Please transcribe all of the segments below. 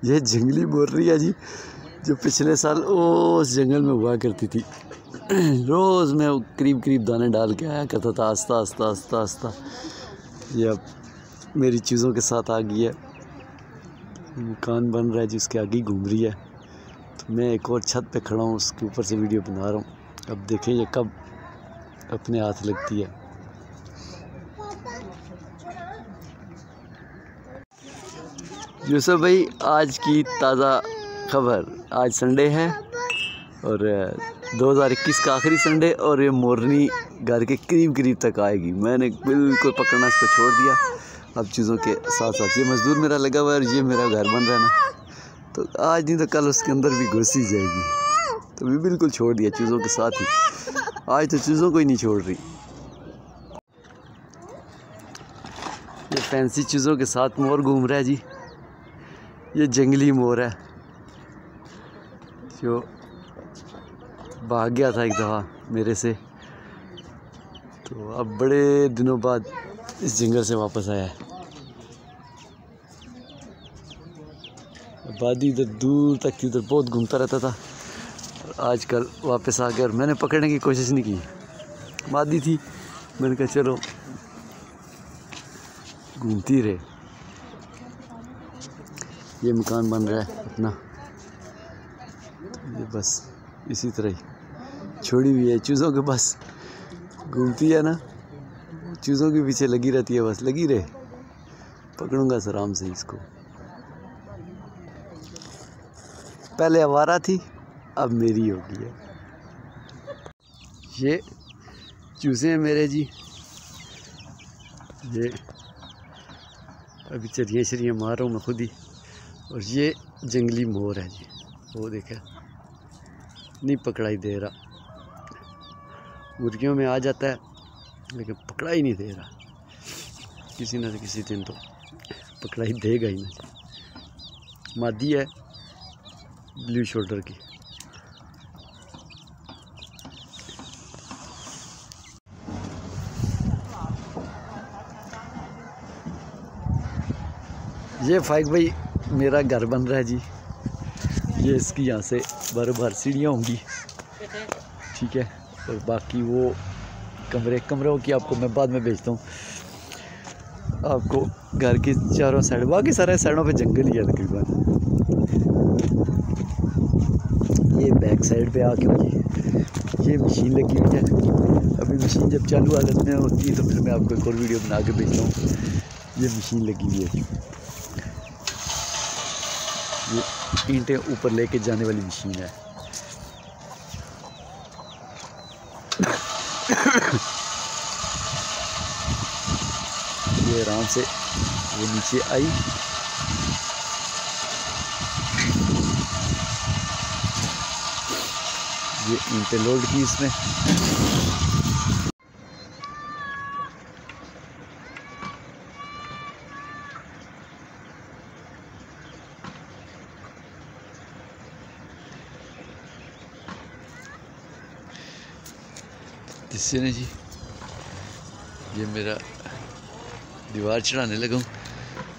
ये जंगली मुर्गी है जी, जो पिछले साल उस जंगल में हुआ करती थी। रोज़ मैं करीब करीब दाने डाल के आया करता था, आस्ता आस्ता आस्ता आस्ता। ये अब मेरी चीज़ों के साथ आ गई है। मकान बन रहा है जिसके आगे ही घूम रही है, तो मैं एक और छत पे खड़ा हूँ, उसके ऊपर से वीडियो बना रहा हूँ। अब देखें ये कब अपने हाथ लगती है। यूसुफ भाई, आज की ताज़ा खबर, आज संडे है और 2021 का आखिरी संडे, और ये मोरनी घर के करीब करीब तक आएगी। मैंने बिल्कुल पकड़ना इसको छोड़ दिया। अब चीज़ों के साथ साथ ये मज़दूर मेरा लगा हुआ है और ये मेरा घर बन रहा है ना, तो आज नहीं तो कल उसके अंदर भी घुस ही जाएगी। तो भी बिल्कुल छोड़ दिया चीज़ों के साथ ही। आज तो चीज़ों को ही नहीं छोड़ रही। ये फैंसी चीज़ों के साथ मोर घूम रहा है जी। ये जंगली मोर है जो भाग गया था एक दफ़ा मेरे से, तो अब बड़े दिनों बाद इस जंगल से वापस आया है। वादी इधर दूर तक थी, इधर बहुत घूमता रहता था, और आजकल वापस आ गया। और मैंने पकड़ने की कोशिश नहीं की, वादी थी, मैंने कहा चलो घूमती रहे। ये मकान बन रहा है अपना, तो ये बस इसी तरह ही छोड़ी हुई है चूज़ों के, बस घूमती है ना, चूज़ों के पीछे लगी रहती है, बस लगी रहे। पकड़ूंगा आराम से इसको। पहले आवारा थी, अब मेरी हो गई है। ये चूज़े हैं मेरे जी, ये अभी चरियाँ शरियाँ मार रहा हूँ मैं खुद ही। और ये जंगली मोर है जी, वो देखा, नहीं पकड़ाई दे रहा। मुर्गियों में आ जाता है लेकिन पकड़ा ही नहीं दे रहा। किसी न किसी दिन तो पकड़ाई देगा ही ना। मादी है ब्लू शोल्डर की। ये फाइक भाई मेरा घर बन रहा है जी। ये इसकी यहाँ से बार सीढ़ियाँ होंगी, ठीक है। और बाकी वो कमरों की आपको मैं बाद में भेजता हूँ। आपको घर की चारों साइड, बाकी सारे साइडों पे जंगल ही है तकरीबन। ये बैक साइड पे आके ये मशीन लगी हुई है। अभी मशीन जब चालू हालत में होती है तो फिर मैं आपको एक और वीडियो बना के भेजता हूँ। ये मशीन लगी हुई है, ये ईंटें ऊपर लेके जाने वाली मशीन है। ये आराम से वो नीचे आई, ये ईंटें लोड की इसमें। जिससे ना जी ये मेरा दीवार चढ़ाने लगा हूँ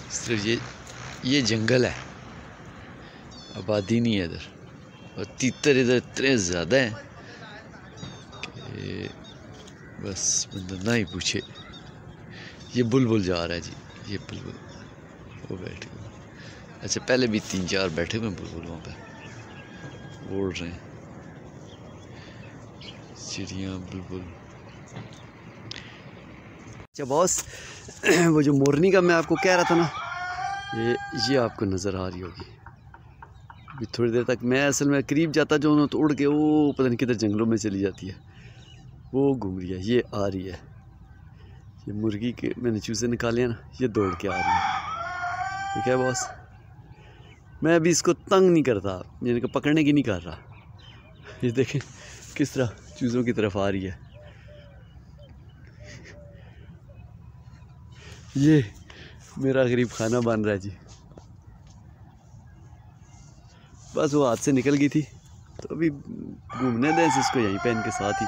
इस तरह। ये जंगल है, आबादी नहीं है इधर, और तीतर इधर इतने ज़्यादा हैं कि बस बंदा ना ही पूछे। ये बुलबुल जा रहा है जी, ये बुलबुल वो बैठे हुए। अच्छा, पहले भी 3-4 बैठे हुए बुलबुल वहाँ पे उड़ रहे हैं, चिड़ियाँ बुलबुल। अच्छा बॉस, वो जो मोरनी का मैं आपको कह रहा था ना, ये आपको नज़र आ रही होगी। अभी थोड़ी देर तक मैं असल में करीब जाता जो ना, तो उड़ के वो पता नहीं किधर जंगलों में चली जाती है, वो घूम रही है। ये आ रही है, ये मुर्गी के मैंने चूज़े निकाले हैं ना, ये दौड़ के आ रही है। ठीक है बॉस, मैं अभी इसको तंग नहीं करता, यानी कि पकड़ने की नहीं कर रहा। ये देखें किस तरह चूज़ों की तरफ आ रही है। ये मेरा गरीब खाना बन रहा है जी। बस वो हाथ से निकल गई थी, तो अभी घूमने दें इसको यहीं पे, इनके साथ ही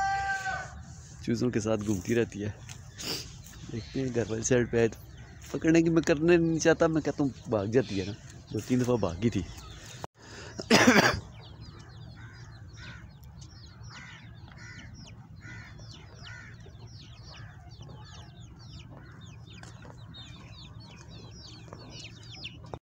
चूज़ों के साथ घूमती रहती है। देखते हैं घर वाली साइड पे पकड़ने की मैं करने नहीं चाहता, मैं कहता हूँ भाग जाती है ना। 2-3 दफ़ा भागी थी।